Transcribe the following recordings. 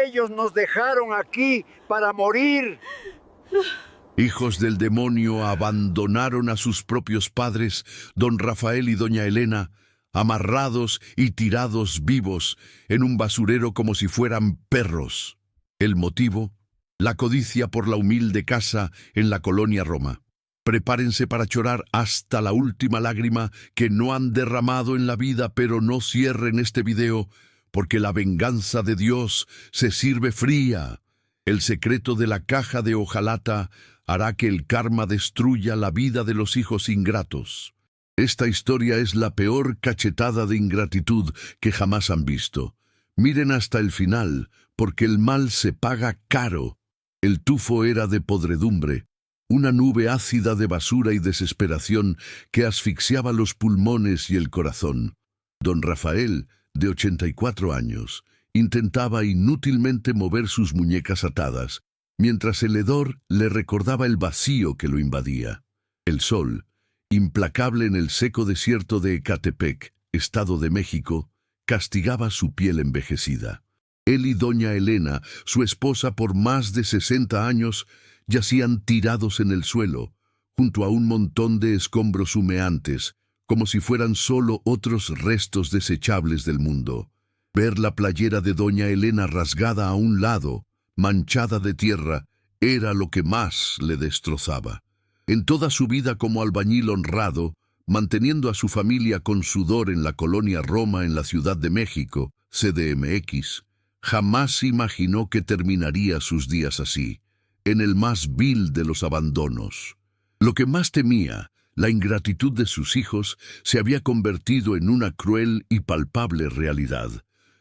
Ellos nos dejaron aquí para morir. Hijos del demonio abandonaron a sus propios padres, don Rafael y doña Elena, amarrados y tirados vivos en un basurero como si fueran perros. El motivo: la codicia por la humilde casa en la colonia Roma. Prepárense para llorar hasta la última lágrima que no han derramado en la vida, pero no cierren este video, porque la venganza de Dios se sirve fría. El secreto de la caja de hojalata hará que el karma destruya la vida de los hijos ingratos. Esta historia es la peor cachetada de ingratitud que jamás han visto. Miren hasta el final, porque el mal se paga caro. El tufo era de podredumbre, una nube ácida de basura y desesperación que asfixiaba los pulmones y el corazón. Don Rafael, de 84 años, intentaba inútilmente mover sus muñecas atadas, mientras el hedor le recordaba el vacío que lo invadía. El sol, implacable en el seco desierto de Ecatepec, Estado de México, castigaba su piel envejecida. Él y doña Elena, su esposa por más de 60 años, yacían tirados en el suelo, junto a un montón de escombros humeantes, como si fueran solo otros restos desechables del mundo. Ver la playera de doña Elena rasgada a un lado, manchada de tierra, era lo que más le destrozaba. En toda su vida como albañil honrado, manteniendo a su familia con sudor en la colonia Roma en la Ciudad de México, CDMX, jamás imaginó que terminaría sus días así, en el más vil de los abandonos. Lo que más temía, la ingratitud de sus hijos, se había convertido en una cruel y palpable realidad.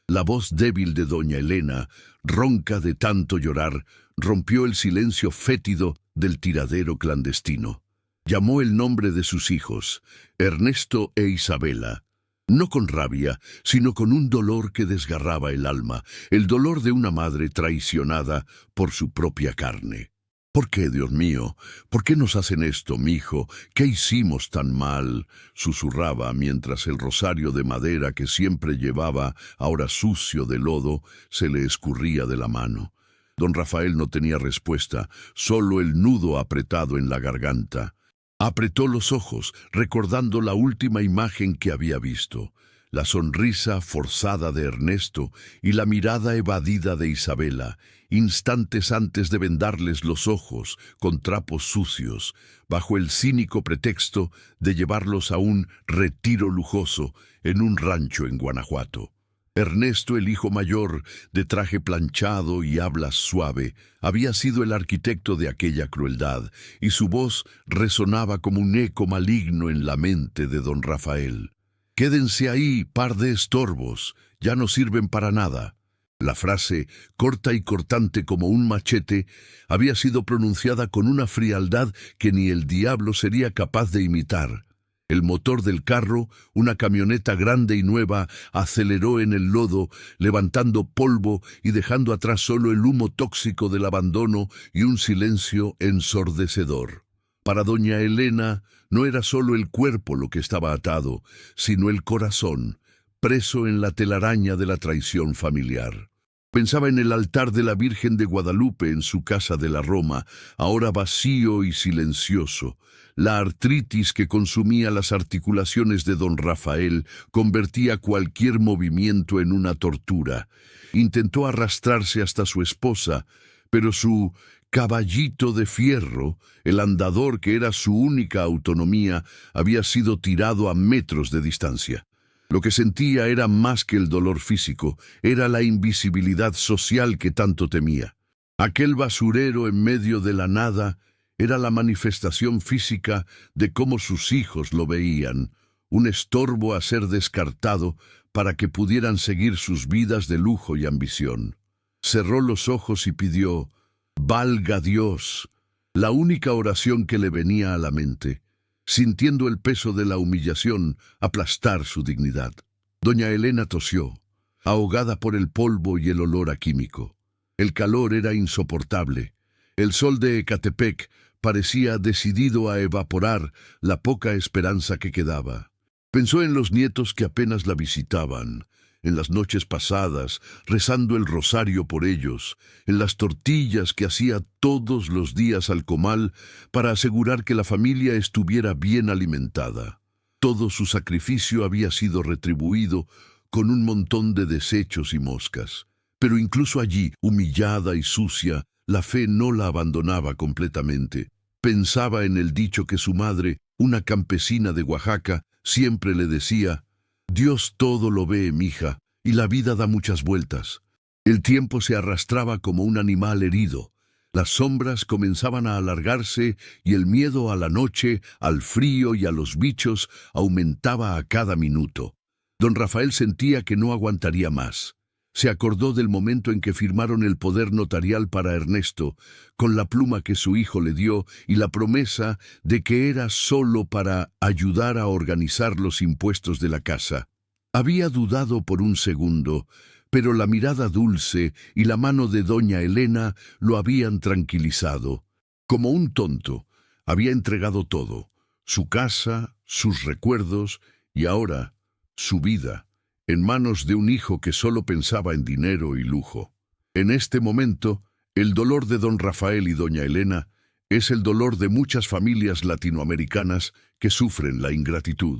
La voz débil de doña Elena, ronca de tanto llorar, rompió el silencio fétido del tiradero clandestino. Llamó el nombre de sus hijos, Ernesto e Isabela, no con rabia, sino con un dolor que desgarraba el alma, el dolor de una madre traicionada por su propia carne. ¿Por qué, Dios mío? ¿Por qué nos hacen esto, mijo? ¿Qué hicimos tan mal?, susurraba mientras el rosario de madera que siempre llevaba, ahora sucio de lodo, se le escurría de la mano. Don Rafael no tenía respuesta, solo el nudo apretado en la garganta. Apretó los ojos, recordando la última imagen que había visto, la sonrisa forzada de Ernesto y la mirada evadida de Isabela, instantes antes de vendarles los ojos con trapos sucios, bajo el cínico pretexto de llevarlos a un retiro lujoso en un rancho en Guanajuato. Ernesto, el hijo mayor, de traje planchado y habla suave, había sido el arquitecto de aquella crueldad, y su voz resonaba como un eco maligno en la mente de don Rafael. «Quédense ahí, par de estorbos, ya no sirven para nada». La frase, corta y cortante como un machete, había sido pronunciada con una frialdad que ni el diablo sería capaz de imitar. El motor del carro, una camioneta grande y nueva, aceleró en el lodo, levantando polvo y dejando atrás solo el humo tóxico del abandono y un silencio ensordecedor. Para doña Elena no era solo el cuerpo lo que estaba atado, sino el corazón, preso en la telaraña de la traición familiar. Pensaba en el altar de la Virgen de Guadalupe en su casa de la Roma, ahora vacío y silencioso. La artritis que consumía las articulaciones de don Rafael convertía cualquier movimiento en una tortura. Intentó arrastrarse hasta su esposa, pero su caballito de fierro, el andador que era su única autonomía, había sido tirado a metros de distancia. Lo que sentía era más que el dolor físico, era la invisibilidad social que tanto temía. Aquel basurero en medio de la nada era la manifestación física de cómo sus hijos lo veían, un estorbo a ser descartado para que pudieran seguir sus vidas de lujo y ambición. Cerró los ojos y pidió: «Valga Dios», la única oración que le venía a la mente, sintiendo el peso de la humillación aplastar su dignidad. Doña Elena tosió, ahogada por el polvo y el olor a químico. El calor era insoportable. El sol de Ecatepec parecía decidido a evaporar la poca esperanza que quedaba. Pensó en los nietos que apenas la visitaban, en las noches pasadas, rezando el rosario por ellos, en las tortillas que hacía todos los días al comal para asegurar que la familia estuviera bien alimentada. Todo su sacrificio había sido retribuido con un montón de desechos y moscas. Pero incluso allí, humillada y sucia, la fe no la abandonaba completamente. Pensaba en el dicho que su madre, una campesina de Oaxaca, siempre le decía: «Dios todo lo ve, mija, y la vida da muchas vueltas». El tiempo se arrastraba como un animal herido. Las sombras comenzaban a alargarse y el miedo a la noche, al frío y a los bichos aumentaba a cada minuto. Don Rafael sentía que no aguantaría más. Se acordó del momento en que firmaron el poder notarial para Ernesto, con la pluma que su hijo le dio y la promesa de que era solo para ayudar a organizar los impuestos de la casa. Había dudado por un segundo, pero la mirada dulce y la mano de doña Elena lo habían tranquilizado. Como un tonto, había entregado todo: su casa, sus recuerdos y ahora su vida, en manos de un hijo que solo pensaba en dinero y lujo. En este momento, el dolor de don Rafael y doña Elena es el dolor de muchas familias latinoamericanas que sufren la ingratitud.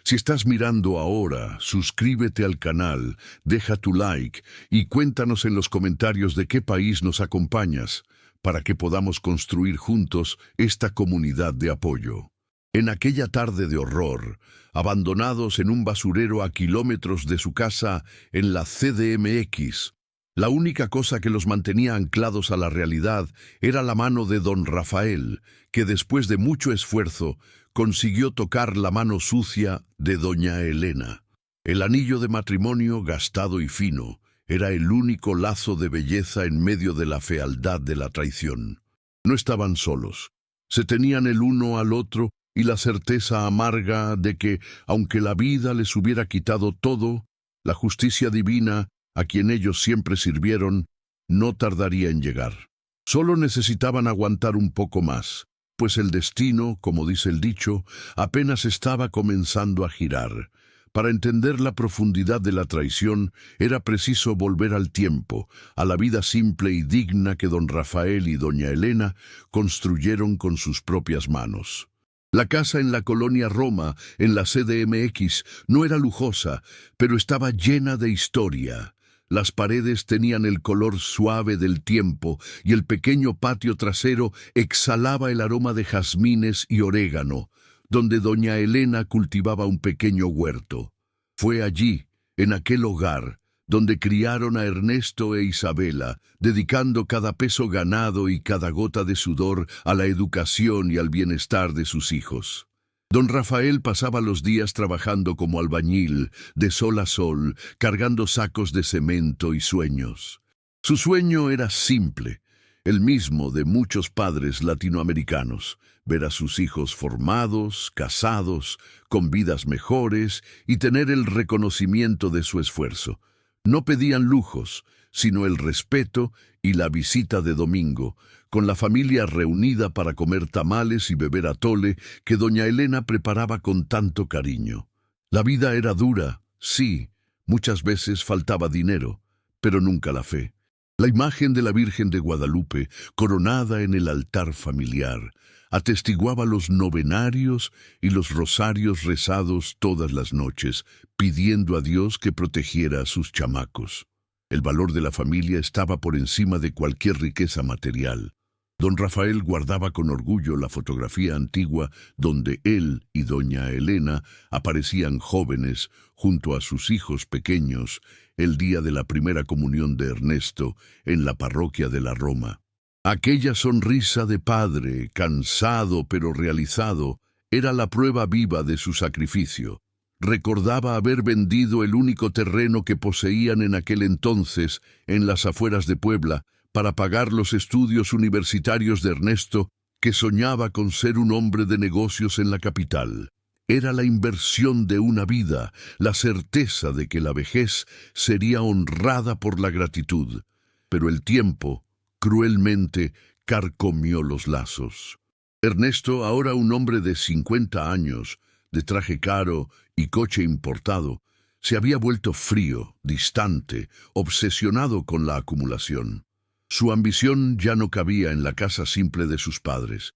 Si estás mirando ahora, suscríbete al canal, deja tu like y cuéntanos en los comentarios de qué país nos acompañas, para que podamos construir juntos esta comunidad de apoyo. En aquella tarde de horror, abandonados en un basurero a kilómetros de su casa en la CDMX, la única cosa que los mantenía anclados a la realidad era la mano de don Rafael, que después de mucho esfuerzo consiguió tocar la mano sucia de doña Elena. El anillo de matrimonio, gastado y fino, era el único lazo de belleza en medio de la fealdad de la traición. No estaban solos. Se tenían el uno al otro y la certeza amarga de que, aunque la vida les hubiera quitado todo, la justicia divina, a quien ellos siempre sirvieron, no tardaría en llegar. Solo necesitaban aguantar un poco más, pues el destino, como dice el dicho, apenas estaba comenzando a girar. Para entender la profundidad de la traición, era preciso volver al tiempo, a la vida simple y digna que don Rafael y doña Elena construyeron con sus propias manos. La casa en la colonia Roma, en la CDMX, no era lujosa, pero estaba llena de historia. Las paredes tenían el color suave del tiempo y el pequeño patio trasero exhalaba el aroma de jazmines y orégano, donde doña Elena cultivaba un pequeño huerto. Fue allí, en aquel hogar, donde criaron a Ernesto e Isabela, dedicando cada peso ganado y cada gota de sudor a la educación y al bienestar de sus hijos. Don Rafael pasaba los días trabajando como albañil, de sol a sol, cargando sacos de cemento y sueños. Su sueño era simple, el mismo de muchos padres latinoamericanos: ver a sus hijos formados, casados, con vidas mejores y tener el reconocimiento de su esfuerzo. No pedían lujos, sino el respeto y la visita de domingo, con la familia reunida para comer tamales y beber atole que doña Elena preparaba con tanto cariño. La vida era dura, sí, muchas veces faltaba dinero, pero nunca la fe. La imagen de la Virgen de Guadalupe, coronada en el altar familiar, atestiguaba los novenarios y los rosarios rezados todas las noches, pidiendo a Dios que protegiera a sus chamacos. El valor de la familia estaba por encima de cualquier riqueza material. Don Rafael guardaba con orgullo la fotografía antigua donde él y doña Elena aparecían jóvenes junto a sus hijos pequeños el día de la primera comunión de Ernesto en la parroquia de la Roma. Aquella sonrisa de padre, cansado pero realizado, era la prueba viva de su sacrificio. Recordaba haber vendido el único terreno que poseían en aquel entonces, en las afueras de Puebla, para pagar los estudios universitarios de Ernesto, que soñaba con ser un hombre de negocios en la capital. Era la inversión de una vida, la certeza de que la vejez sería honrada por la gratitud. Pero el tiempo, cruelmente, carcomió los lazos. Ernesto, ahora un hombre de 50 años, de traje caro y coche importado, Se había vuelto frío, distante, obsesionado con la acumulación. Su ambición ya no cabía en la casa simple de sus padres.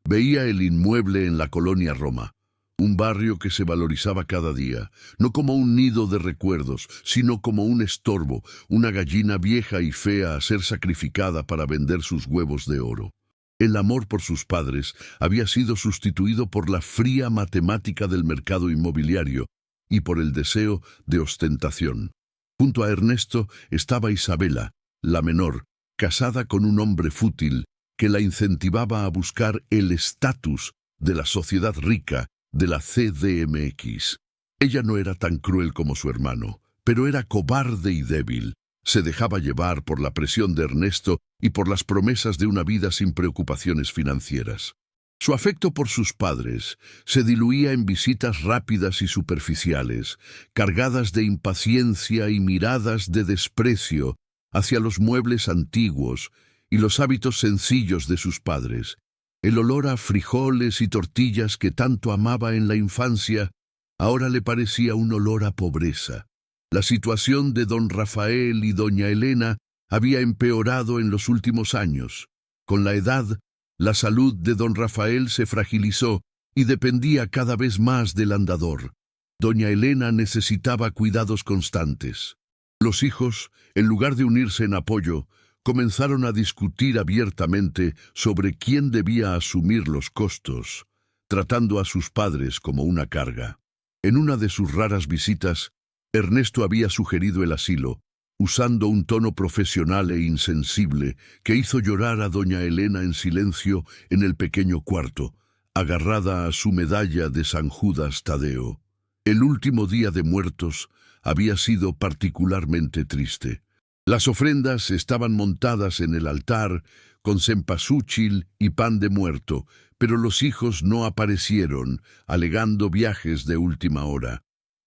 Veía el inmueble en la colonia Roma, un barrio que se valorizaba cada día, no como un nido de recuerdos, sino como un estorbo, una gallina vieja y fea a ser sacrificada para vender sus huevos de oro. El amor por sus padres había sido sustituido por la fría matemática del mercado inmobiliario y por el deseo de ostentación. Junto a Ernesto estaba Isabela, la menor, casada con un hombre fútil que la incentivaba a buscar el estatus de la sociedad rica de la CDMX. Ella no era tan cruel como su hermano, pero era cobarde y débil. Se dejaba llevar por la presión de Ernesto y por las promesas de una vida sin preocupaciones financieras. Su afecto por sus padres se diluía en visitas rápidas y superficiales, cargadas de impaciencia y miradas de desprecio hacia los muebles antiguos y los hábitos sencillos de sus padres. El olor a frijoles y tortillas que tanto amaba en la infancia ahora le parecía un olor a pobreza. La situación de don Rafael y doña Elena había empeorado en los últimos años. Con la edad, la salud de don Rafael se fragilizó y dependía cada vez más del andador. Doña Elena necesitaba cuidados constantes. Los hijos, en lugar de unirse en apoyo, comenzaron a discutir abiertamente sobre quién debía asumir los costos, tratando a sus padres como una carga. En una de sus raras visitas, Ernesto había sugerido el asilo, usando un tono profesional e insensible que hizo llorar a doña Elena en silencio en el pequeño cuarto, agarrada a su medalla de San Judas Tadeo. El último día de muertos había sido particularmente triste. Las ofrendas estaban montadas en el altar con cempasúchil y pan de muerto, pero los hijos no aparecieron, alegando viajes de última hora.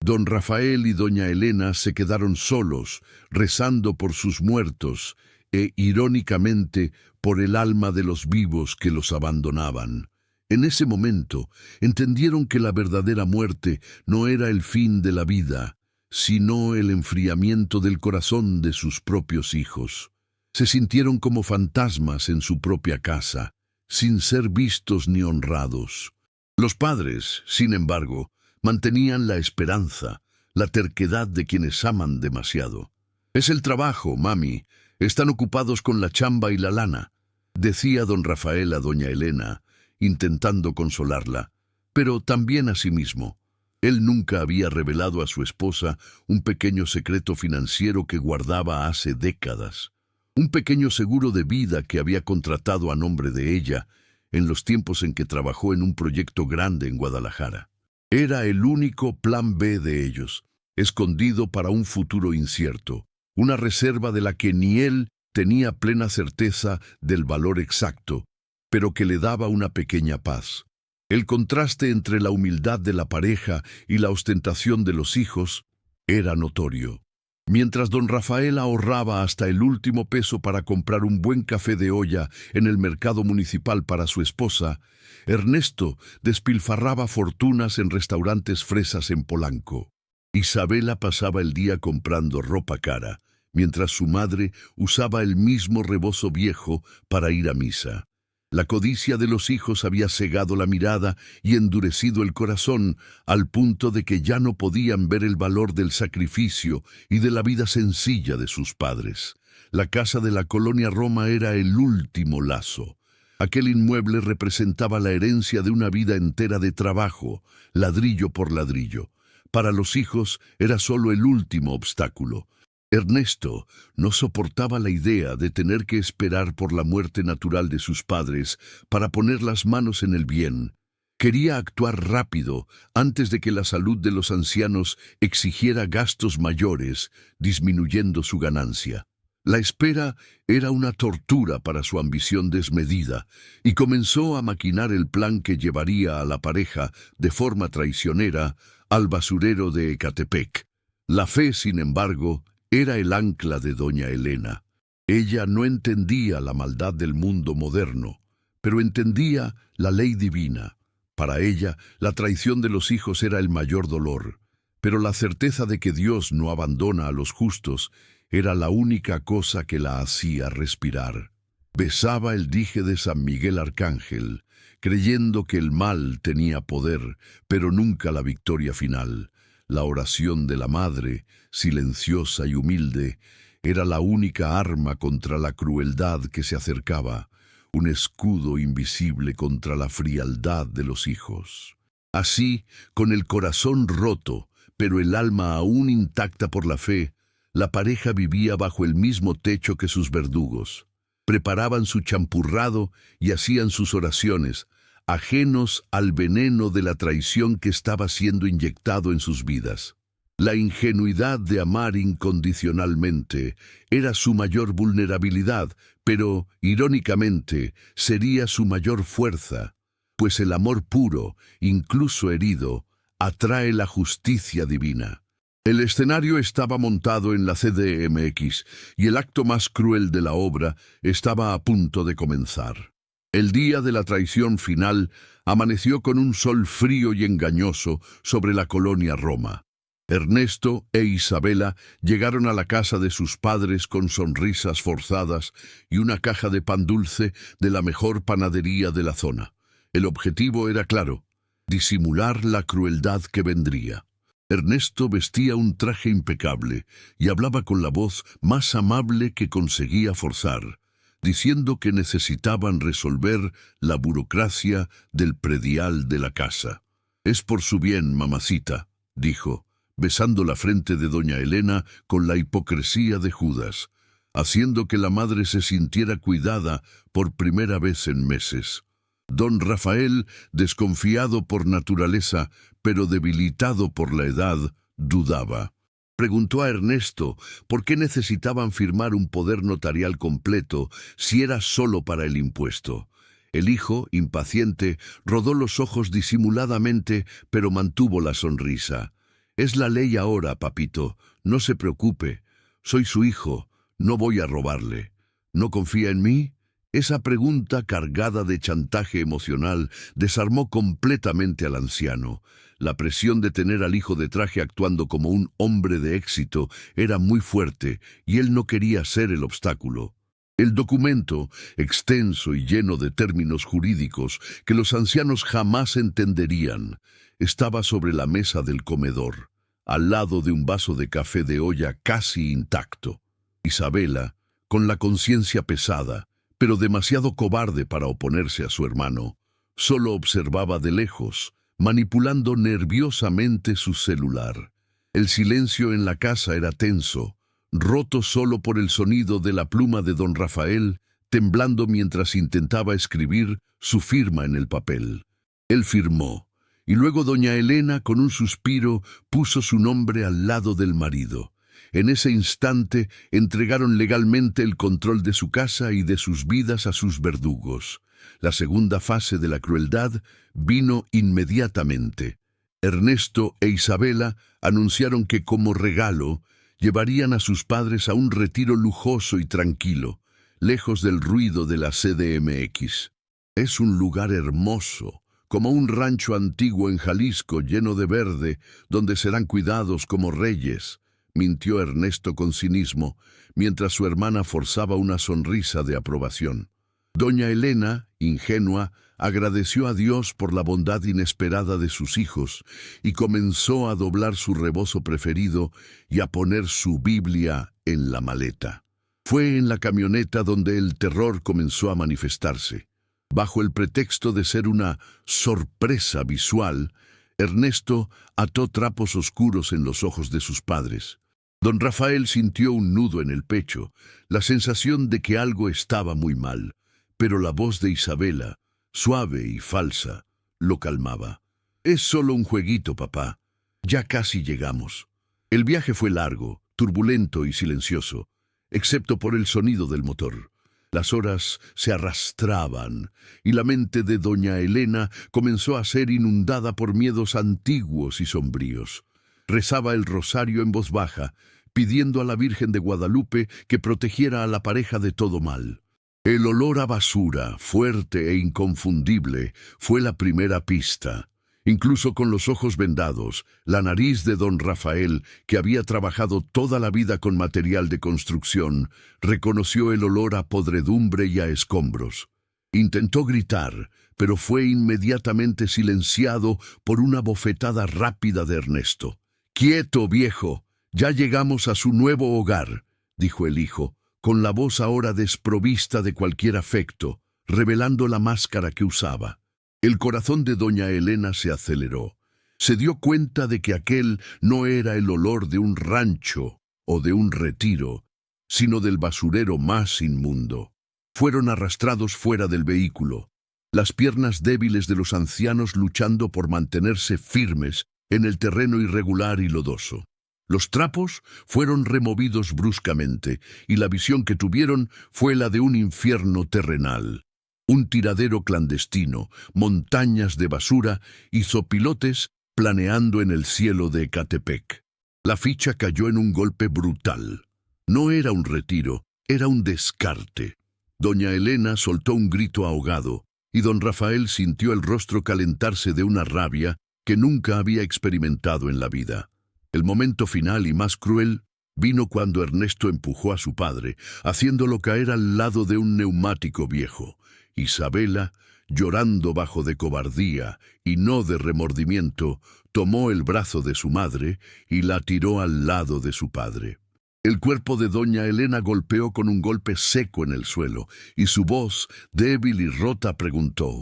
Don Rafael y doña Elena se quedaron solos, rezando por sus muertos e, irónicamente, por el alma de los vivos que los abandonaban. En ese momento, entendieron que la verdadera muerte no era el fin de la vida, sino el enfriamiento del corazón de sus propios hijos. Se sintieron como fantasmas en su propia casa, sin ser vistos ni honrados. Los padres, sin embargo, mantenían la esperanza, la terquedad de quienes aman demasiado. «Es el trabajo, mami. Están ocupados con la chamba y la lana», decía don Rafael a doña Elena, intentando consolarla, pero también a sí mismo. Él nunca había revelado a su esposa un pequeño secreto financiero que guardaba hace décadas. Un pequeño seguro de vida que había contratado a nombre de ella en los tiempos en que trabajó en un proyecto grande en Guadalajara. Era el único plan B de ellos, escondido para un futuro incierto, una reserva de la que ni él tenía plena certeza del valor exacto, pero que le daba una pequeña paz. El contraste entre la humildad de la pareja y la ostentación de los hijos era notorio. Mientras don Rafael ahorraba hasta el último peso para comprar un buen café de olla en el mercado municipal para su esposa, Ernesto despilfarraba fortunas en restaurantes fresas en Polanco. Isabela pasaba el día comprando ropa cara, mientras su madre usaba el mismo rebozo viejo para ir a misa. La codicia de los hijos había cegado la mirada y endurecido el corazón al punto de que ya no podían ver el valor del sacrificio y de la vida sencilla de sus padres. La casa de la colonia Roma era el último lazo. Aquel inmueble representaba la herencia de una vida entera de trabajo, ladrillo por ladrillo. Para los hijos era solo el último obstáculo. Ernesto no soportaba la idea de tener que esperar por la muerte natural de sus padres para poner las manos en el bien. Quería actuar rápido antes de que la salud de los ancianos exigiera gastos mayores, disminuyendo su ganancia. La espera era una tortura para su ambición desmedida, y comenzó a maquinar el plan que llevaría a la pareja, de forma traicionera, al basurero de Ecatepec. La fe, sin embargo, era el ancla de doña Elena. Ella no entendía la maldad del mundo moderno, pero entendía la ley divina. Para ella, la traición de los hijos era el mayor dolor. pero la certeza de que Dios no abandona a los justos era la única cosa que la hacía respirar. Besaba el dije de San Miguel Arcángel, creyendo que el mal tenía poder, pero nunca la victoria final. La oración de la madre, silenciosa y humilde, era la única arma contra la crueldad que se acercaba, un escudo invisible contra la frialdad de los hijos. Así, con el corazón roto, pero el alma aún intacta por la fe, la pareja vivía bajo el mismo techo que sus verdugos. Preparaban su champurrado y hacían sus oraciones, ajenos al veneno de la traición que estaba siendo inyectado en sus vidas. La ingenuidad de amar incondicionalmente era su mayor vulnerabilidad, pero, irónicamente, sería su mayor fuerza, pues el amor puro, incluso herido, atrae la justicia divina. El escenario estaba montado en la CDMX y el acto más cruel de la obra estaba a punto de comenzar. El día de la traición final amaneció con un sol frío y engañoso sobre la colonia Roma. Ernesto e Isabela llegaron a la casa de sus padres con sonrisas forzadas y una caja de pan dulce de la mejor panadería de la zona. El objetivo era claro: disimular la crueldad que vendría. Ernesto vestía un traje impecable y hablaba con la voz más amable que conseguía forzar, diciendo que necesitaban resolver la burocracia del predial de la casa. «Es por su bien, mamacita», dijo, besando la frente de doña Elena con la hipocresía de Judas, haciendo que la madre se sintiera cuidada por primera vez en meses. Don Rafael, desconfiado por naturaleza, pero debilitado por la edad, dudaba. Preguntó a Ernesto por qué necesitaban firmar un poder notarial completo si era solo para el impuesto. El hijo, impaciente, rodó los ojos disimuladamente, pero mantuvo la sonrisa. «Es la ley ahora, papito. No se preocupe. Soy su hijo. No voy a robarle. ¿No confía en mí?» Esa pregunta cargada de chantaje emocional desarmó completamente al anciano. La presión de tener al hijo de traje actuando como un hombre de éxito era muy fuerte y él no quería ser el obstáculo. El documento, extenso y lleno de términos jurídicos que los ancianos jamás entenderían, estaba sobre la mesa del comedor, al lado de un vaso de café de olla casi intacto. Isabela, con la conciencia pesada, pero demasiado cobarde para oponerse a su hermano, solo observaba de lejos, manipulando nerviosamente su celular. El silencio en la casa era tenso, roto solo por el sonido de la pluma de don Rafael, temblando mientras intentaba escribir su firma en el papel. Él firmó, y luego doña Elena, con un suspiro, puso su nombre al lado del marido. En ese instante entregaron legalmente el control de su casa y de sus vidas a sus verdugos. La segunda fase de la crueldad vino inmediatamente. Ernesto e Isabela anunciaron que como regalo llevarían a sus padres a un retiro lujoso y tranquilo, lejos del ruido de la CDMX. «Es un lugar hermoso, como un rancho antiguo en Jalisco lleno de verde, donde serán cuidados como reyes», mintió Ernesto con cinismo, mientras su hermana forzaba una sonrisa de aprobación. Doña Elena, ingenua, agradeció a Dios por la bondad inesperada de sus hijos y comenzó a doblar su rebozo preferido y a poner su Biblia en la maleta. Fue en la camioneta donde el terror comenzó a manifestarse. Bajo el pretexto de ser una sorpresa visual, Ernesto ató trapos oscuros en los ojos de sus padres. Don Rafael sintió un nudo en el pecho, la sensación de que algo estaba muy mal, pero la voz de Isabela, suave y falsa, lo calmaba. «Es solo un jueguito, papá. Ya casi llegamos». El viaje fue largo, turbulento y silencioso, excepto por el sonido del motor. Las horas se arrastraban y la mente de doña Elena comenzó a ser inundada por miedos antiguos y sombríos. Rezaba el rosario en voz baja, pidiendo a la Virgen de Guadalupe que protegiera a la pareja de todo mal. El olor a basura, fuerte e inconfundible, fue la primera pista. Incluso con los ojos vendados, la nariz de don Rafael, que había trabajado toda la vida con material de construcción, reconoció el olor a podredumbre y a escombros. Intentó gritar, pero fue inmediatamente silenciado por una bofetada rápida de Ernesto. «¡Quieto, viejo! Ya llegamos a su nuevo hogar», dijo el hijo, con la voz ahora desprovista de cualquier afecto, revelando la máscara que usaba. El corazón de doña Elena se aceleró. Se dio cuenta de que aquel no era el olor de un rancho o de un retiro, sino del basurero más inmundo. Fueron arrastrados fuera del vehículo, las piernas débiles de los ancianos luchando por mantenerse firmes en el terreno irregular y lodoso. Los trapos fueron removidos bruscamente, y la visión que tuvieron fue la de un infierno terrenal. Un tiradero clandestino, montañas de basura y zopilotes planeando en el cielo de Ecatepec. La ficha cayó en un golpe brutal. No era un retiro, era un descarte. Doña Elena soltó un grito ahogado, y don Rafael sintió el rostro calentarse de una rabia que nunca había experimentado en la vida. El momento final y más cruel vino cuando Ernesto empujó a su padre, haciéndolo caer al lado de un neumático viejo. Isabela, llorando bajo de cobardía y no de remordimiento, tomó el brazo de su madre y la tiró al lado de su padre. El cuerpo de doña Elena golpeó con un golpe seco en el suelo, y su voz, débil y rota, preguntó: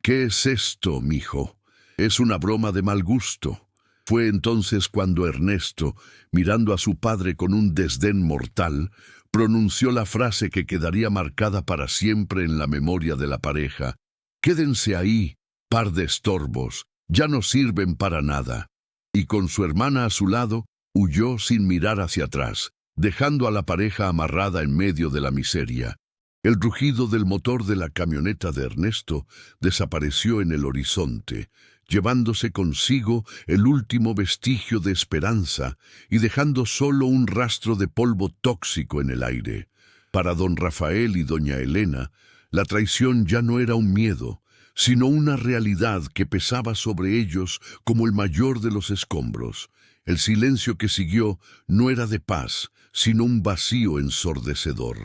«¿Qué es esto, mijo? Es una broma de mal gusto». Fue entonces cuando Ernesto, mirando a su padre con un desdén mortal, pronunció la frase que quedaría marcada para siempre en la memoria de la pareja: «Quédense ahí, par de estorbos, ya no sirven para nada». Y con su hermana a su lado, huyó sin mirar hacia atrás, dejando a la pareja amarrada en medio de la miseria. El rugido del motor de la camioneta de Ernesto desapareció en el horizonte, llevándose consigo el último vestigio de esperanza y dejando solo un rastro de polvo tóxico en el aire. Para don Rafael y doña Elena, la traición ya no era un miedo, sino una realidad que pesaba sobre ellos como el mayor de los escombros. El silencio que siguió no era de paz, sino un vacío ensordecedor.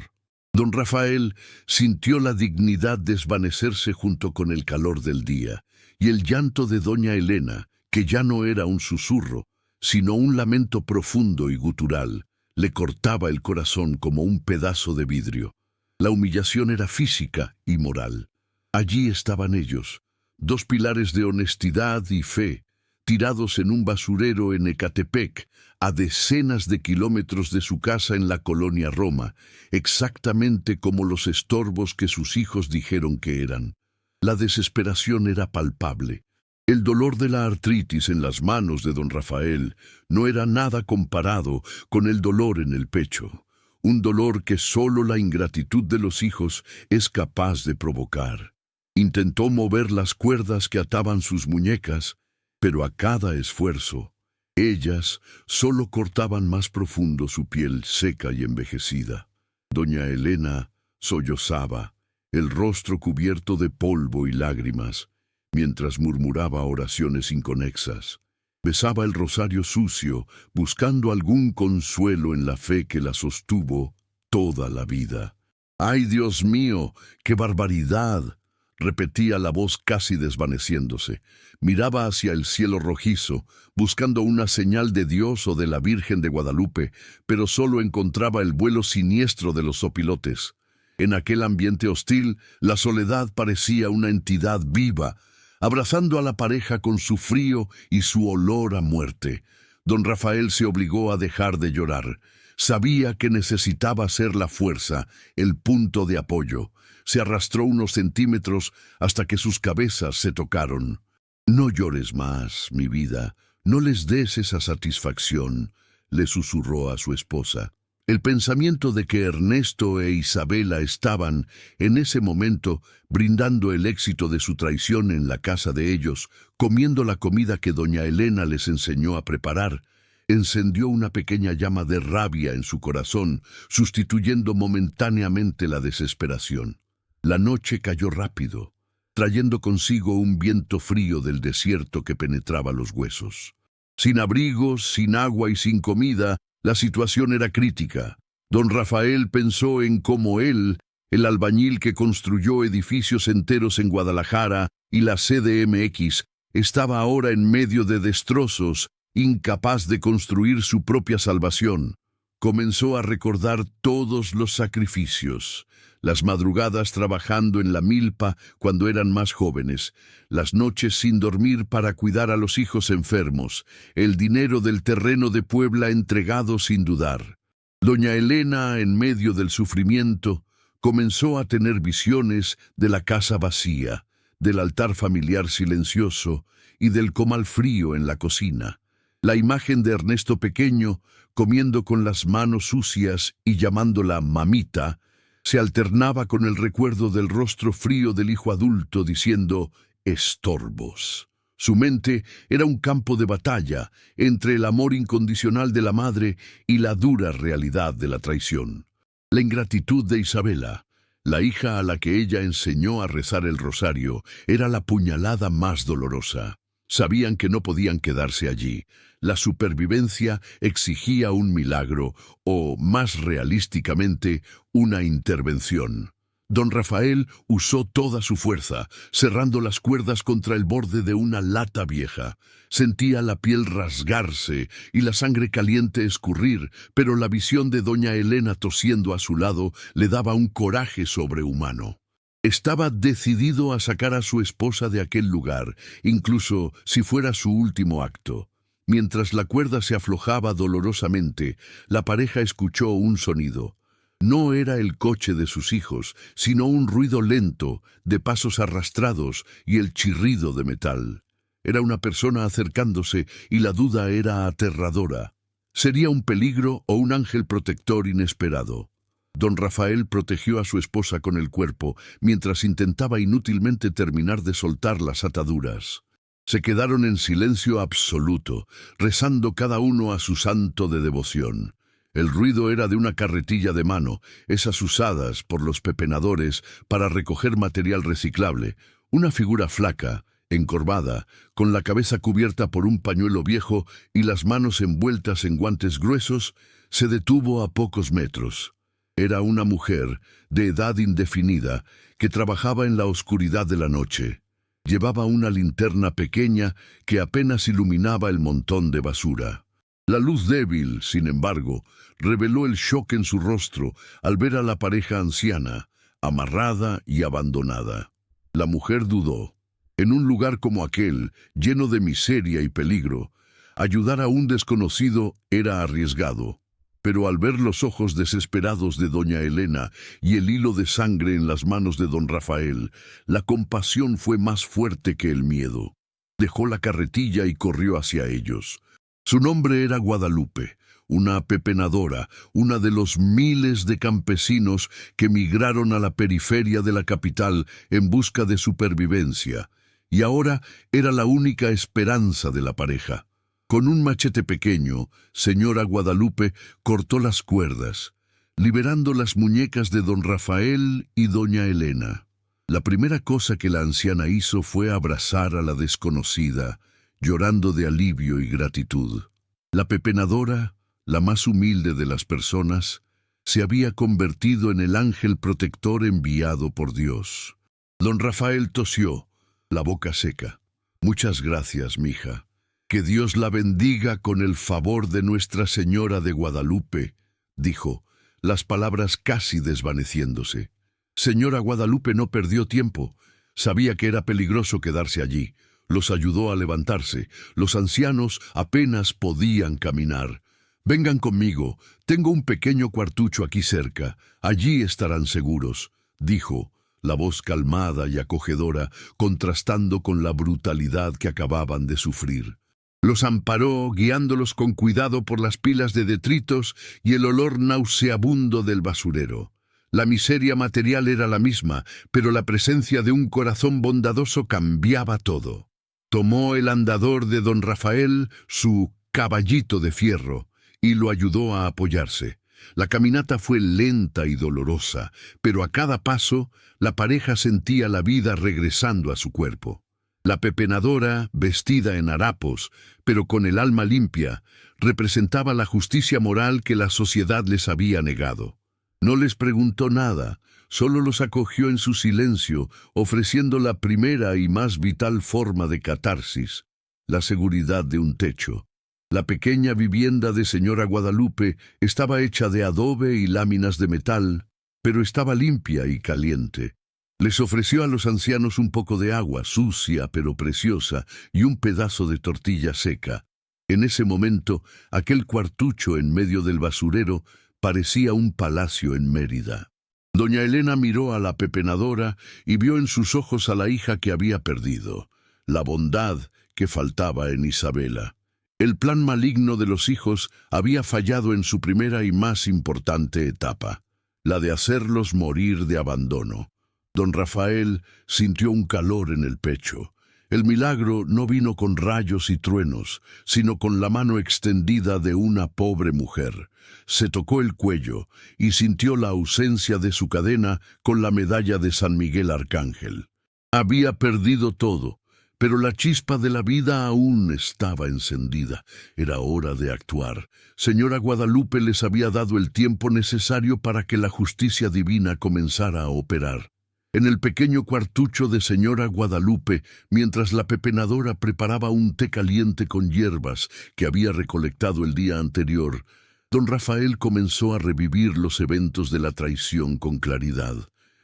Don Rafael sintió la dignidad desvanecerse junto con el calor del día, y el llanto de doña Elena, que ya no era un susurro, sino un lamento profundo y gutural, le cortaba el corazón como un pedazo de vidrio. La humillación era física y moral. Allí estaban ellos, dos pilares de honestidad y fe, tirados en un basurero en Ecatepec, a decenas de kilómetros de su casa en la colonia Roma, exactamente como los estorbos que sus hijos dijeron que eran. La desesperación era palpable. El dolor de la artritis en las manos de don Rafael no era nada comparado con el dolor en el pecho, un dolor que solo la ingratitud de los hijos es capaz de provocar. Intentó mover las cuerdas que ataban sus muñecas, pero a cada esfuerzo, ellas solo cortaban más profundo su piel seca y envejecida. Doña Elena sollozaba, el rostro cubierto de polvo y lágrimas, mientras murmuraba oraciones inconexas. Besaba el rosario sucio, buscando algún consuelo en la fe que la sostuvo toda la vida. «¡Ay, Dios mío, qué barbaridad!», repetía la voz casi desvaneciéndose. Miraba hacia el cielo rojizo, buscando una señal de Dios o de la Virgen de Guadalupe, pero solo encontraba el vuelo siniestro de los zopilotes. En aquel ambiente hostil, la soledad parecía una entidad viva, abrazando a la pareja con su frío y su olor a muerte. Don Rafael se obligó a dejar de llorar. Sabía que necesitaba ser la fuerza, el punto de apoyo. Se arrastró unos centímetros hasta que sus cabezas se tocaron. «No llores más, mi vida, no les des esa satisfacción», le susurró a su esposa. El pensamiento de que Ernesto e Isabela estaban, en ese momento, brindando el éxito de su traición en la casa de ellos, comiendo la comida que doña Elena les enseñó a preparar, encendió una pequeña llama de rabia en su corazón, sustituyendo momentáneamente la desesperación. La noche cayó rápido. trayendo consigo un viento frío del desierto que penetraba los huesos. Sin abrigos, sin agua y sin comida, la situación era crítica. Don Rafael pensó en cómo él, el albañil que construyó edificios enteros en Guadalajara y la CDMX, estaba ahora en medio de destrozos, incapaz de construir su propia salvación. Comenzó a recordar todos los sacrificios, las madrugadas trabajando en la milpa cuando eran más jóvenes, las noches sin dormir para cuidar a los hijos enfermos, el dinero del terreno de Puebla entregado sin dudar. Doña Elena, en medio del sufrimiento, comenzó a tener visiones de la casa vacía, del altar familiar silencioso y del comal frío en la cocina. La imagen de Ernesto pequeño, comiendo con las manos sucias y llamándola mamita, se alternaba con el recuerdo del rostro frío del hijo adulto diciendo estorbos. Su mente era un campo de batalla entre el amor incondicional de la madre y la dura realidad de la traición. La ingratitud de Isabela, la hija a la que ella enseñó a rezar el rosario, era la puñalada más dolorosa. Sabían que no podían quedarse allí. La supervivencia exigía un milagro o, más realísticamente, una intervención. Don Rafael usó toda su fuerza, cerrando las cuerdas contra el borde de una lata vieja. Sentía la piel rasgarse y la sangre caliente escurrir, pero la visión de doña Elena tosiendo a su lado le daba un coraje sobrehumano. Estaba decidido a sacar a su esposa de aquel lugar, incluso si fuera su último acto. Mientras la cuerda se aflojaba dolorosamente, la pareja escuchó un sonido. No era el coche de sus hijos, sino un ruido lento, de pasos arrastrados y el chirrido de metal. Era una persona acercándose y la duda era aterradora. ¿Sería un peligro o un ángel protector inesperado? Don Rafael protegió a su esposa con el cuerpo, mientras intentaba inútilmente terminar de soltar las ataduras. Se quedaron en silencio absoluto, rezando cada uno a su santo de devoción. El ruido era de una carretilla de mano, esas usadas por los pepenadores para recoger material reciclable. Una figura flaca, encorvada, con la cabeza cubierta por un pañuelo viejo y las manos envueltas en guantes gruesos, se detuvo a pocos metros. Era una mujer, de edad indefinida, que trabajaba en la oscuridad de la noche. Llevaba una linterna pequeña que apenas iluminaba el montón de basura. La luz débil, sin embargo, reveló el shock en su rostro al ver a la pareja anciana, amarrada y abandonada. La mujer dudó. En un lugar como aquel, lleno de miseria y peligro, ayudar a un desconocido era arriesgado. Pero al ver los ojos desesperados de doña Elena y el hilo de sangre en las manos de don Rafael, la compasión fue más fuerte que el miedo. Dejó la carretilla y corrió hacia ellos. Su nombre era Guadalupe, una pepenadora, una de los miles de campesinos que migraron a la periferia de la capital en busca de supervivencia, y ahora era la única esperanza de la pareja. Con un machete pequeño, señora Guadalupe cortó las cuerdas, liberando las muñecas de don Rafael y doña Elena. La primera cosa que la anciana hizo fue abrazar a la desconocida, llorando de alivio y gratitud. La pepenadora, la más humilde de las personas, se había convertido en el ángel protector enviado por Dios. Don Rafael tosió, la boca seca. «Muchas gracias, mija. Que Dios la bendiga con el favor de Nuestra Señora de Guadalupe», dijo, las palabras casi desvaneciéndose. Señora Guadalupe no perdió tiempo. Sabía que era peligroso quedarse allí. Los ayudó a levantarse. Los ancianos apenas podían caminar. «Vengan conmigo. Tengo un pequeño cuartucho aquí cerca. Allí estarán seguros», dijo, la voz calmada y acogedora, contrastando con la brutalidad que acababan de sufrir. Los amparó, guiándolos con cuidado por las pilas de detritos y el olor nauseabundo del basurero. La miseria material era la misma, pero la presencia de un corazón bondadoso cambiaba todo. Tomó el andador de don Rafael, su caballito de fierro, y lo ayudó a apoyarse. La caminata fue lenta y dolorosa, pero a cada paso la pareja sentía la vida regresando a su cuerpo. La pepenadora, vestida en harapos, pero con el alma limpia, representaba la justicia moral que la sociedad les había negado. No les preguntó nada, solo los acogió en su silencio, ofreciendo la primera y más vital forma de catarsis, la seguridad de un techo. La pequeña vivienda de señora Guadalupe estaba hecha de adobe y láminas de metal, pero estaba limpia y caliente. Les ofreció a los ancianos un poco de agua, sucia pero preciosa, y un pedazo de tortilla seca. En ese momento, aquel cuartucho en medio del basurero parecía un palacio en Mérida. Doña Elena miró a la pepenadora y vio en sus ojos a la hija que había perdido, la bondad que faltaba en Isabela. El plan maligno de los hijos había fallado en su primera y más importante etapa, la de hacerlos morir de abandono. Don Rafael sintió un calor en el pecho. El milagro no vino con rayos y truenos, sino con la mano extendida de una pobre mujer. Se tocó el cuello y sintió la ausencia de su cadena con la medalla de San Miguel Arcángel. Había perdido todo, pero la chispa de la vida aún estaba encendida. Era hora de actuar. Señora Guadalupe les había dado el tiempo necesario para que la justicia divina comenzara a operar. En el pequeño cuartucho de señora Guadalupe, mientras la pepenadora preparaba un té caliente con hierbas que había recolectado el día anterior, don Rafael comenzó a revivir los eventos de la traición con claridad.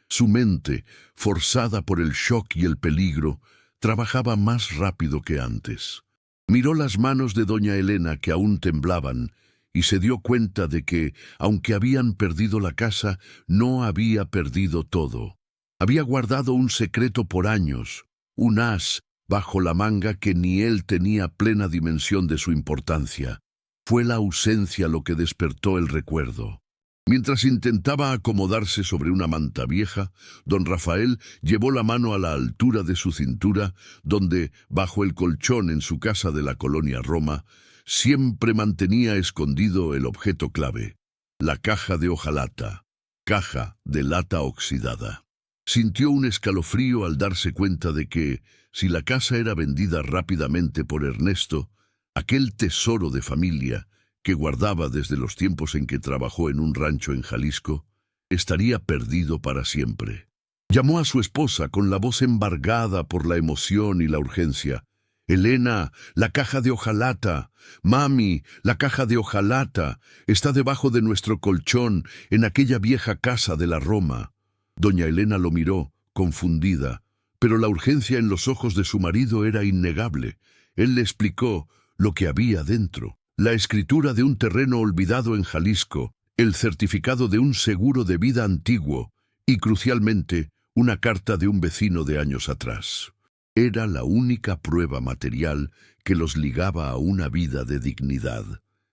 Su mente, forzada por el shock y el peligro, trabajaba más rápido que antes. Miró las manos de doña Elena que aún temblaban y se dio cuenta de que, aunque habían perdido la casa, no había perdido todo. Había guardado un secreto por años, un as bajo la manga que ni él tenía plena dimensión de su importancia. Fue la ausencia lo que despertó el recuerdo. Mientras intentaba acomodarse sobre una manta vieja, don Rafael llevó la mano a la altura de su cintura, donde, bajo el colchón en su casa de la colonia Roma, siempre mantenía escondido el objeto clave, la caja de hojalata, caja de lata oxidada. Sintió un escalofrío al darse cuenta de que, si la casa era vendida rápidamente por Ernesto, aquel tesoro de familia, que guardaba desde los tiempos en que trabajó en un rancho en Jalisco, estaría perdido para siempre. Llamó a su esposa con la voz embargada por la emoción y la urgencia. «Elena, la caja de hojalata. Mami, la caja de hojalata. Está debajo de nuestro colchón, en aquella vieja casa de la Roma». Doña Elena lo miró, confundida, pero la urgencia en los ojos de su marido era innegable. Él le explicó lo que había dentro. La escritura de un terreno olvidado en Jalisco, el certificado de un seguro de vida antiguo y, crucialmente, una carta de un vecino de años atrás. Era la única prueba material que los ligaba a una vida de dignidad.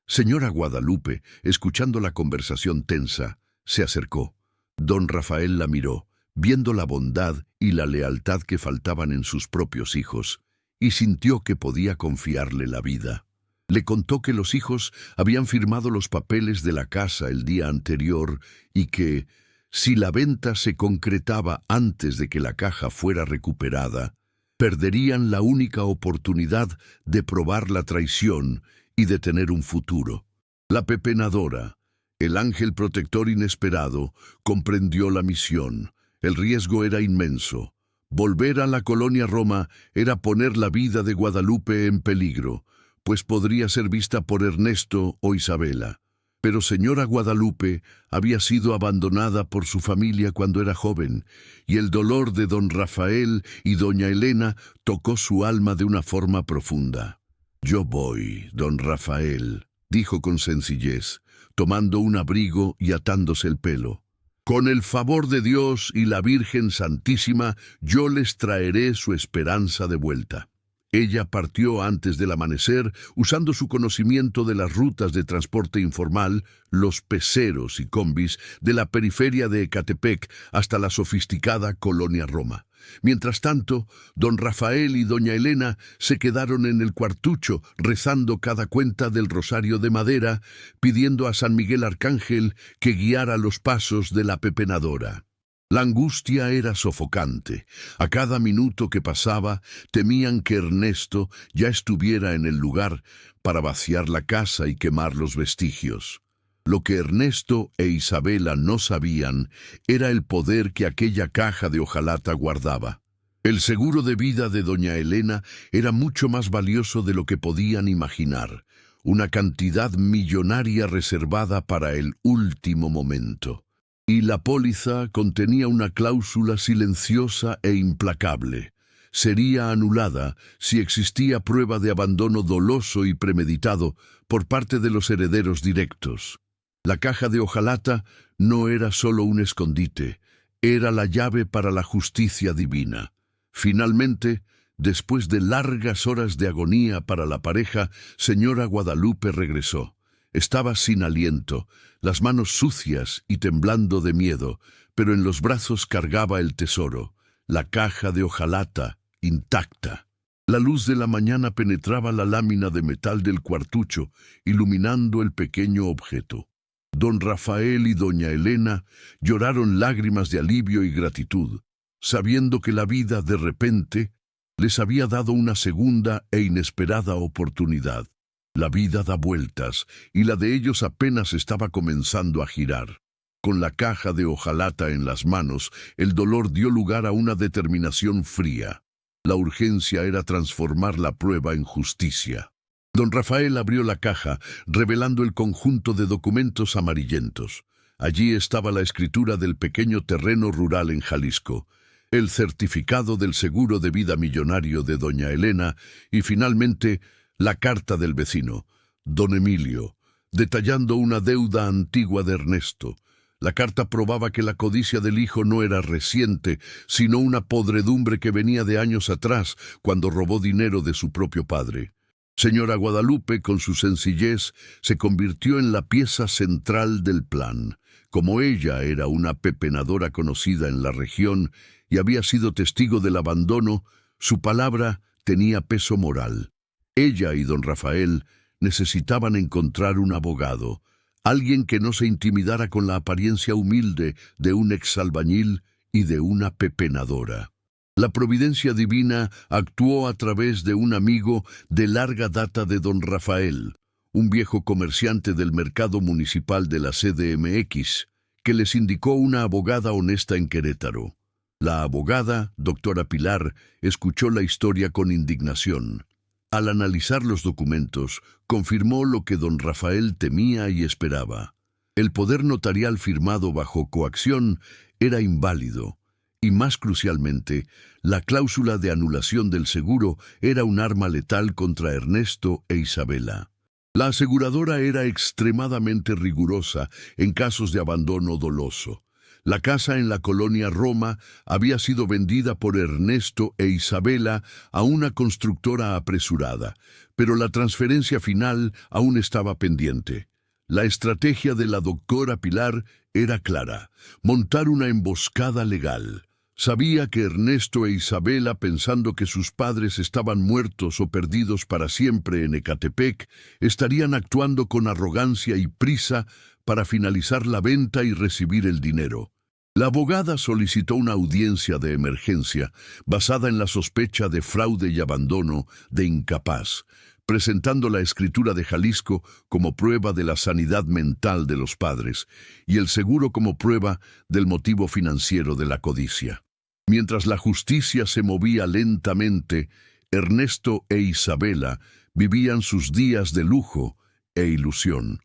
Señora Guadalupe, escuchando la conversación tensa, se acercó. Don Rafael la miró, viendo la bondad y la lealtad que faltaban en sus propios hijos, y sintió que podía confiarle la vida. Le contó que los hijos habían firmado los papeles de la casa el día anterior y que, si la venta se concretaba antes de que la caja fuera recuperada, perderían la única oportunidad de probar la traición y de tener un futuro. La pepenadora, el ángel protector inesperado, comprendió la misión. El riesgo era inmenso. Volver a la colonia Roma era poner la vida de Guadalupe en peligro, pues podría ser vista por Ernesto o Isabela. Pero señora Guadalupe había sido abandonada por su familia cuando era joven, y el dolor de don Rafael y doña Elena tocó su alma de una forma profunda. «Yo voy, don Rafael», dijo con sencillez, tomando un abrigo y atándose el pelo. «Con el favor de Dios y la Virgen Santísima, yo les traeré su esperanza de vuelta». Ella partió antes del amanecer, usando su conocimiento de las rutas de transporte informal, los peceros y combis, de la periferia de Ecatepec hasta la sofisticada colonia Roma. Mientras tanto, don Rafael y doña Elena se quedaron en el cuartucho rezando cada cuenta del rosario de madera, pidiendo a San Miguel Arcángel que guiara los pasos de la pepenadora. La angustia era sofocante. A cada minuto que pasaba, temían que Ernesto ya estuviera en el lugar para vaciar la casa y quemar los vestigios. Lo que Ernesto e Isabela no sabían era el poder que aquella caja de hojalata guardaba. El seguro de vida de doña Elena era mucho más valioso de lo que podían imaginar, una cantidad millonaria reservada para el último momento. Y la póliza contenía una cláusula silenciosa e implacable. Sería anulada si existía prueba de abandono doloso y premeditado por parte de los herederos directos. La caja de hojalata no era solo un escondite, era la llave para la justicia divina. Finalmente, después de largas horas de agonía para la pareja, señora Guadalupe regresó. Estaba sin aliento, las manos sucias y temblando de miedo, pero en los brazos cargaba el tesoro, la caja de hojalata, intacta. La luz de la mañana penetraba la lámina de metal del cuartucho, iluminando el pequeño objeto. Don Rafael y doña Elena lloraron lágrimas de alivio y gratitud, sabiendo que la vida de repente les había dado una segunda e inesperada oportunidad. La vida da vueltas, y la de ellos apenas estaba comenzando a girar. Con la caja de hojalata en las manos, el dolor dio lugar a una determinación fría. La urgencia era transformar la prueba en justicia. Don Rafael abrió la caja, revelando el conjunto de documentos amarillentos. Allí estaba la escritura del pequeño terreno rural en Jalisco, el certificado del seguro de vida millonario de doña Elena y, finalmente, la carta del vecino, don Emilio, detallando una deuda antigua de Ernesto. La carta probaba que la codicia del hijo no era reciente, sino una podredumbre que venía de años atrás, cuando robó dinero de su propio padre. Señora Guadalupe, con su sencillez, se convirtió en la pieza central del plan. Como ella era una pepenadora conocida en la región y había sido testigo del abandono, su palabra tenía peso moral. Ella y don Rafael necesitaban encontrar un abogado, alguien que no se intimidara con la apariencia humilde de un exalbañil y de una pepenadora. La providencia divina actuó a través de un amigo de larga data de don Rafael, un viejo comerciante del mercado municipal de la CDMX, que les indicó una abogada honesta en Querétaro. La abogada, doctora Pilar, escuchó la historia con indignación. Al analizar los documentos, confirmó lo que don Rafael temía y esperaba. El poder notarial firmado bajo coacción era inválido, y más crucialmente, la cláusula de anulación del seguro era un arma letal contra Ernesto e Isabela. La aseguradora era extremadamente rigurosa en casos de abandono doloso. La casa en la colonia Roma había sido vendida por Ernesto e Isabela a una constructora apresurada, pero la transferencia final aún estaba pendiente. La estrategia de la doctora Pilar era clara: montar una emboscada legal. Sabía que Ernesto e Isabela, pensando que sus padres estaban muertos o perdidos para siempre en Ecatepec, estarían actuando con arrogancia y prisa para finalizar la venta y recibir el dinero. La abogada solicitó una audiencia de emergencia basada en la sospecha de fraude y abandono de incapaz, presentando la escritura de Jalisco como prueba de la sanidad mental de los padres y el seguro como prueba del motivo financiero de la codicia. Mientras la justicia se movía lentamente, Ernesto e Isabela vivían sus días de lujo e ilusión.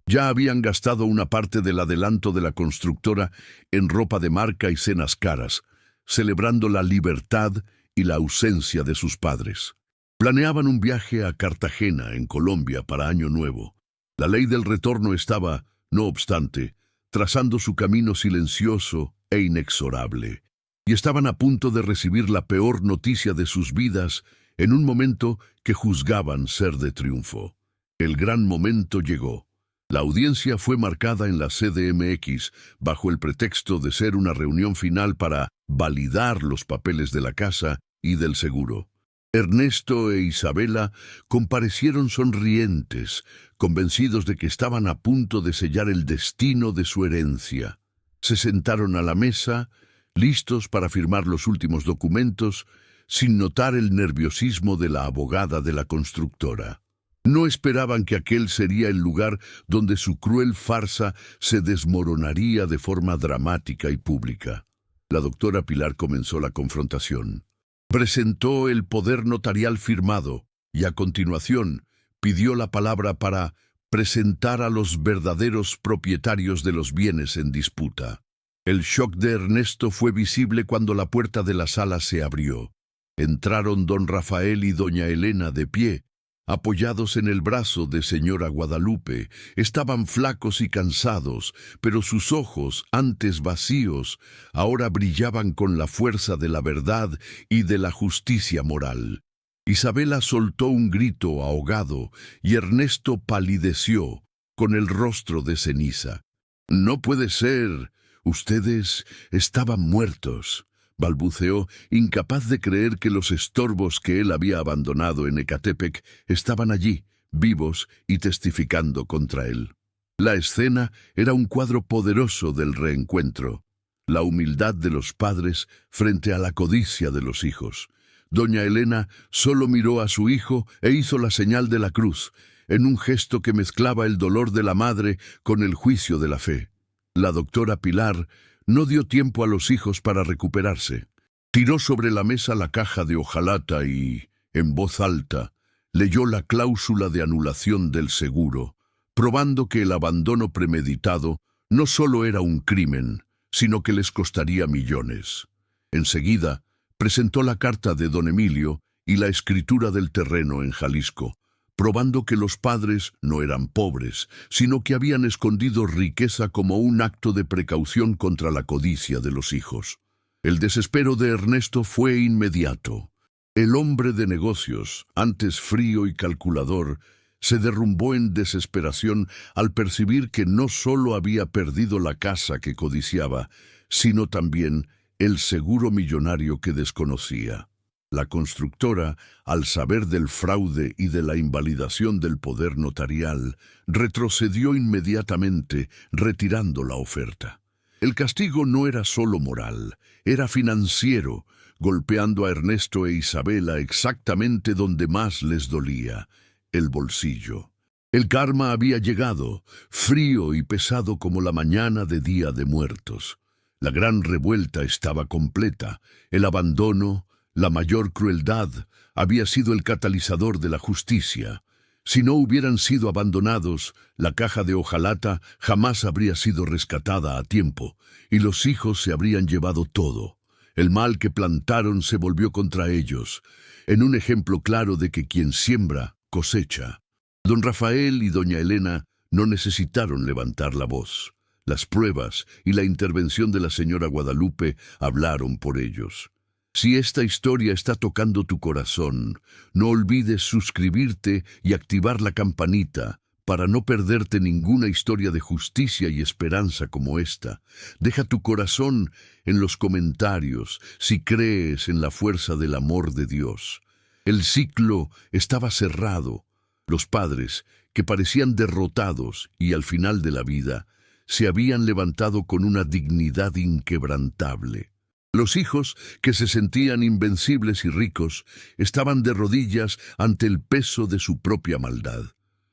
Ya habían gastado una parte del adelanto de la constructora en ropa de marca y cenas caras, celebrando la libertad y la ausencia de sus padres. Planeaban un viaje a Cartagena, en Colombia, para Año Nuevo. La ley del retorno estaba, no obstante, trazando su camino silencioso e inexorable, y estaban a punto de recibir la peor noticia de sus vidas en un momento que juzgaban ser de triunfo. El gran momento llegó. La audiencia fue marcada en la CDMX bajo el pretexto de ser una reunión final para validar los papeles de la casa y del seguro. Ernesto e Isabela comparecieron sonrientes, convencidos de que estaban a punto de sellar el destino de su herencia. Se sentaron a la mesa, listos para firmar los últimos documentos, sin notar el nerviosismo de la abogada de la constructora. No esperaban que aquel sería el lugar donde su cruel farsa se desmoronaría de forma dramática y pública. La doctora Pilar comenzó la confrontación. Presentó el poder notarial firmado y a continuación pidió la palabra para presentar a los verdaderos propietarios de los bienes en disputa. El shock de Ernesto fue visible cuando la puerta de la sala se abrió. Entraron don Rafael y doña Elena de pie, apoyados en el brazo de señora Guadalupe. Estaban flacos y cansados, pero sus ojos, antes vacíos, ahora brillaban con la fuerza de la verdad y de la justicia moral. Isabela soltó un grito ahogado y Ernesto palideció, con el rostro de ceniza. «No puede ser. Ustedes estaban muertos», balbuceó, incapaz de creer que los estorbos que él había abandonado en Ecatepec estaban allí, vivos y testificando contra él. La escena era un cuadro poderoso del reencuentro, la humildad de los padres frente a la codicia de los hijos. Doña Elena solo miró a su hijo e hizo la señal de la cruz, en un gesto que mezclaba el dolor de la madre con el juicio de la fe. La doctora Pilar no dio tiempo a los hijos para recuperarse. Tiró sobre la mesa la caja de hojalata y, en voz alta, leyó la cláusula de anulación del seguro, probando que el abandono premeditado no solo era un crimen, sino que les costaría millones. Enseguida, presentó la carta de don Emilio y la escritura del terreno en Jalisco, probando que los padres no eran pobres, sino que habían escondido riqueza como un acto de precaución contra la codicia de los hijos. El desespero de Ernesto fue inmediato. El hombre de negocios, antes frío y calculador, se derrumbó en desesperación al percibir que no solo había perdido la casa que codiciaba, sino también el seguro millonario que desconocía. La constructora, al saber del fraude y de la invalidación del poder notarial, retrocedió inmediatamente, retirando la oferta. El castigo no era solo moral, era financiero, golpeando a Ernesto e Isabela exactamente donde más les dolía, el bolsillo. El karma había llegado, frío y pesado como la mañana de Día de Muertos. La gran revuelta estaba completa, el abandono, la mayor crueldad, había sido el catalizador de la justicia. Si no hubieran sido abandonados, la caja de hojalata jamás habría sido rescatada a tiempo, y los hijos se habrían llevado todo. El mal que plantaron se volvió contra ellos, en un ejemplo claro de que quien siembra, cosecha. Don Rafael y doña Elena no necesitaron levantar la voz. Las pruebas y la intervención de la señora Guadalupe hablaron por ellos. Si esta historia está tocando tu corazón, no olvides suscribirte y activar la campanita para no perderte ninguna historia de justicia y esperanza como esta. Deja tu corazón en los comentarios si crees en la fuerza del amor de Dios. El ciclo estaba cerrado. Los padres, que parecían derrotados y al final de la vida, se habían levantado con una dignidad inquebrantable. Los hijos, que se sentían invencibles y ricos, estaban de rodillas ante el peso de su propia maldad.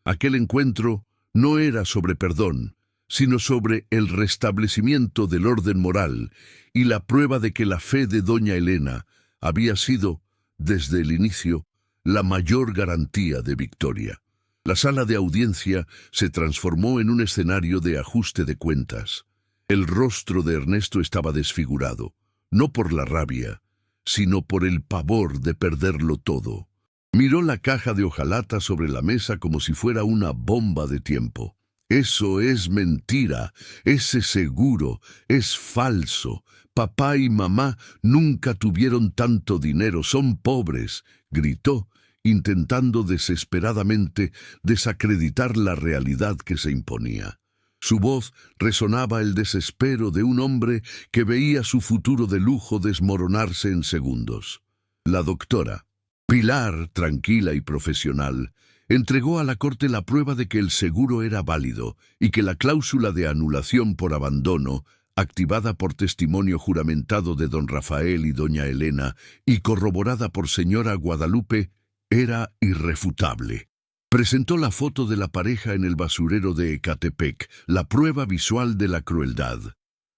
Aquel encuentro no era sobre perdón, sino sobre el restablecimiento del orden moral y la prueba de que la fe de doña Elena había sido, desde el inicio, la mayor garantía de victoria. La sala de audiencia se transformó en un escenario de ajuste de cuentas. El rostro de Ernesto estaba desfigurado, no por la rabia, sino por el pavor de perderlo todo. Miró la caja de hojalata sobre la mesa como si fuera una bomba de tiempo. «Eso es mentira, ese seguro es falso. Papá y mamá nunca tuvieron tanto dinero, son pobres», gritó, intentando desesperadamente desacreditar la realidad que se imponía. Su voz resonaba el desespero de un hombre que veía su futuro de lujo desmoronarse en segundos. La doctora, Pilar, tranquila y profesional, entregó a la corte la prueba de que el seguro era válido y que la cláusula de anulación por abandono, activada por testimonio juramentado de don Rafael y doña Elena y corroborada por señora Guadalupe, era irrefutable. Presentó la foto de la pareja en el basurero de Ecatepec, la prueba visual de la crueldad.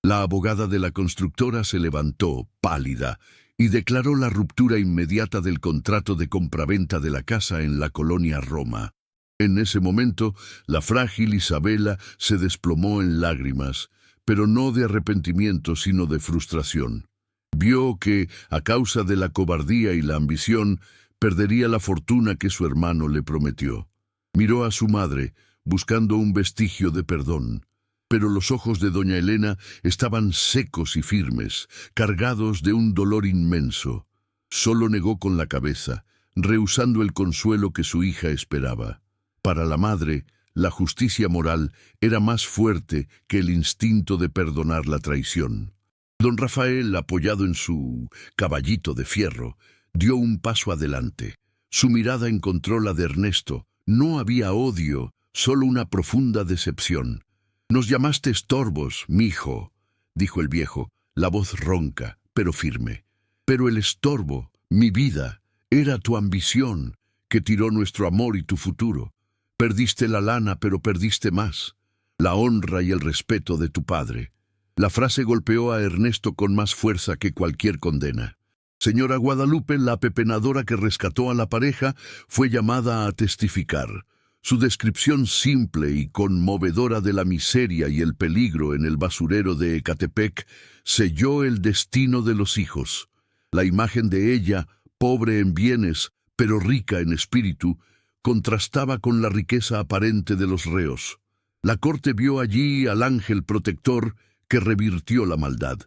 La abogada de la constructora se levantó, pálida, y declaró la ruptura inmediata del contrato de compraventa de la casa en la colonia Roma. En ese momento, la frágil Isabela se desplomó en lágrimas, pero no de arrepentimiento, sino de frustración. Vio que, a causa de la cobardía y la ambición, perdería la fortuna que su hermano le prometió. Miró a su madre, buscando un vestigio de perdón. Pero los ojos de doña Elena estaban secos y firmes, cargados de un dolor inmenso. Solo negó con la cabeza, rehusando el consuelo que su hija esperaba. Para la madre, la justicia moral era más fuerte que el instinto de perdonar la traición. Don Rafael, apoyado en su caballito de fierro, dio un paso adelante. Su mirada encontró la de Ernesto. No había odio, solo una profunda decepción. «Nos llamaste estorbos, mijo», dijo el viejo, la voz ronca, pero firme. «Pero el estorbo, mi vida, era tu ambición, que tiró nuestro amor y tu futuro. Perdiste la lana, pero perdiste más, la honra y el respeto de tu padre». La frase golpeó a Ernesto con más fuerza que cualquier condena. Señora Guadalupe, la pepenadora que rescató a la pareja, fue llamada a testificar. Su descripción simple y conmovedora de la miseria y el peligro en el basurero de Ecatepec selló el destino de los hijos. La imagen de ella, pobre en bienes, pero rica en espíritu, contrastaba con la riqueza aparente de los reos. La corte vio allí al ángel protector que revirtió la maldad.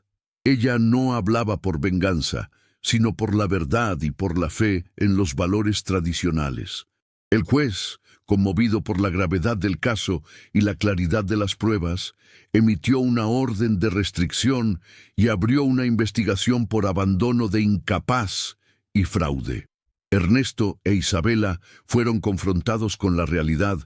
Ella no hablaba por venganza, sino por la verdad y por la fe en los valores tradicionales. El juez, conmovido por la gravedad del caso y la claridad de las pruebas, emitió una orden de restricción y abrió una investigación por abandono de incapaz y fraude. Ernesto e Isabela fueron confrontados con la realidad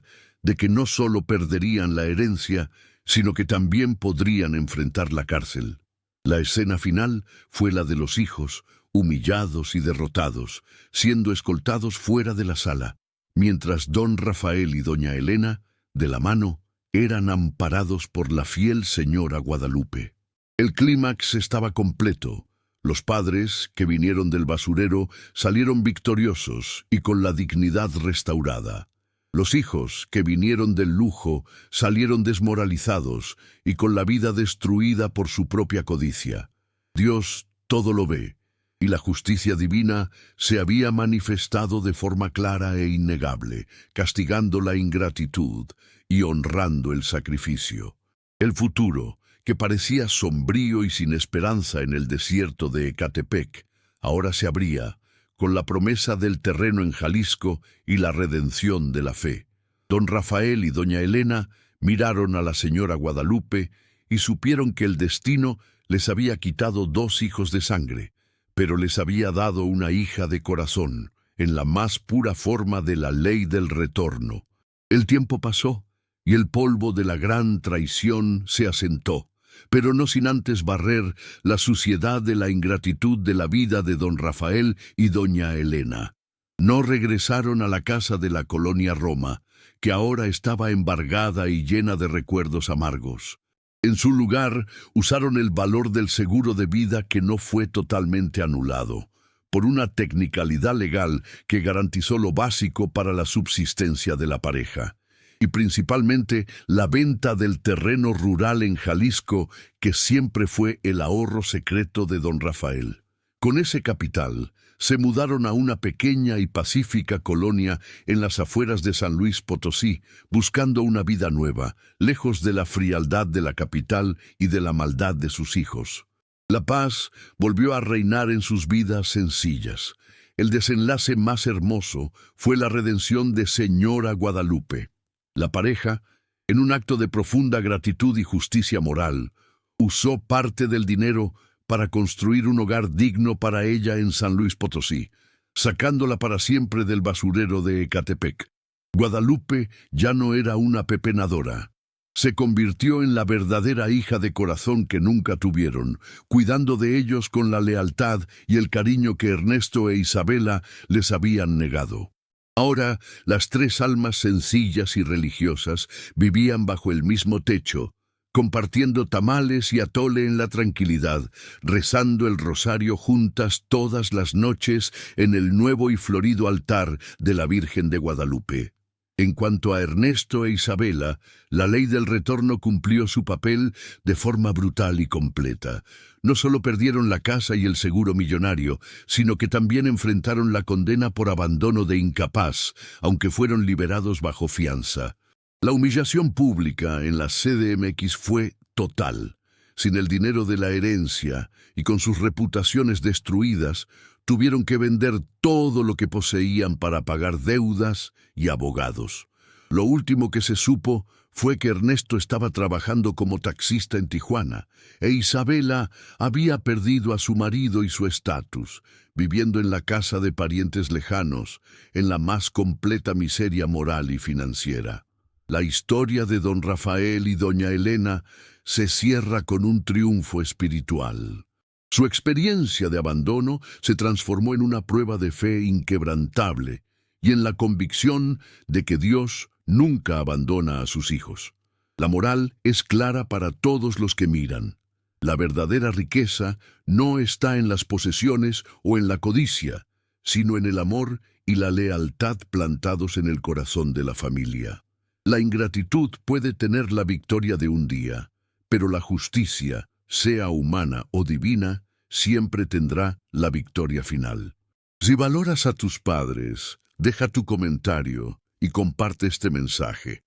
de que no solo perderían la herencia, sino que también podrían enfrentar la cárcel. La escena final fue la de los hijos, humillados y derrotados, siendo escoltados fuera de la sala, mientras don Rafael y doña Elena, de la mano, eran amparados por la fiel señora Guadalupe. El clímax estaba completo. Los padres, que vinieron del basurero, salieron victoriosos y con la dignidad restaurada. Los hijos, que vinieron del lujo, salieron desmoralizados y con la vida destruida por su propia codicia. Dios todo lo ve, y la justicia divina se había manifestado de forma clara e innegable, castigando la ingratitud y honrando el sacrificio. El futuro, que parecía sombrío y sin esperanza en el desierto de Ecatepec, ahora se abría, con la promesa del terreno en Jalisco y la redención de la fe. Don Rafael y doña Elena miraron a la señora Guadalupe y supieron que el destino les había quitado 2 hijos de sangre, pero les había dado una hija de corazón, en la más pura forma de la ley del retorno. El tiempo pasó, y el polvo de la gran traición se asentó, pero no sin antes barrer la suciedad de la ingratitud de la vida de don Rafael y doña Elena. No regresaron a la casa de la colonia Roma, que ahora estaba embargada y llena de recuerdos amargos. En su lugar, usaron el valor del seguro de vida que no fue totalmente anulado, por una tecnicalidad legal que garantizó lo básico para la subsistencia de la pareja, y principalmente la venta del terreno rural en Jalisco, que siempre fue el ahorro secreto de don Rafael. Con ese capital, se mudaron a una pequeña y pacífica colonia en las afueras de San Luis Potosí, buscando una vida nueva, lejos de la frialdad de la capital y de la maldad de sus hijos. La paz volvió a reinar en sus vidas sencillas. el desenlace más hermoso fue la redención de Señora Guadalupe. La pareja, en un acto de profunda gratitud y justicia moral, usó parte del dinero para construir un hogar digno para ella en San Luis Potosí, sacándola para siempre del basurero de Ecatepec. Guadalupe ya no era una pepenadora. Se convirtió en la verdadera hija de corazón que nunca tuvieron, cuidando de ellos con la lealtad y el cariño que Ernesto e Isabela les habían negado. Ahora, las tres almas sencillas y religiosas vivían bajo el mismo techo, compartiendo tamales y atole en la tranquilidad, rezando el rosario juntas todas las noches en el nuevo y florido altar de la Virgen de Guadalupe. En cuanto a Ernesto e Isabela, la ley del retorno cumplió su papel de forma brutal y completa. No solo perdieron la casa y el seguro millonario, sino que también enfrentaron la condena por abandono de incapaz, aunque fueron liberados bajo fianza. La humillación pública en la CDMX fue total. Sin el dinero de la herencia y con sus reputaciones destruidas, tuvieron que vender todo lo que poseían para pagar deudas y abogados. Lo último que se supo fue que Ernesto estaba trabajando como taxista en Tijuana e Isabela había perdido a su marido y su estatus, viviendo en la casa de parientes lejanos, en la más completa miseria moral y financiera. La historia de don Rafael y doña Elena se cierra con un triunfo espiritual. Su experiencia de abandono se transformó en una prueba de fe inquebrantable y en la convicción de que Dios nunca abandona a sus hijos. La moral es clara para todos los que miran. La verdadera riqueza no está en las posesiones o en la codicia, sino en el amor y la lealtad plantados en el corazón de la familia. La ingratitud puede tener la victoria de un día, pero la justicia, sea humana o divina, siempre tendrá la victoria final. Si valoras a tus padres, deja tu comentario y comparte este mensaje.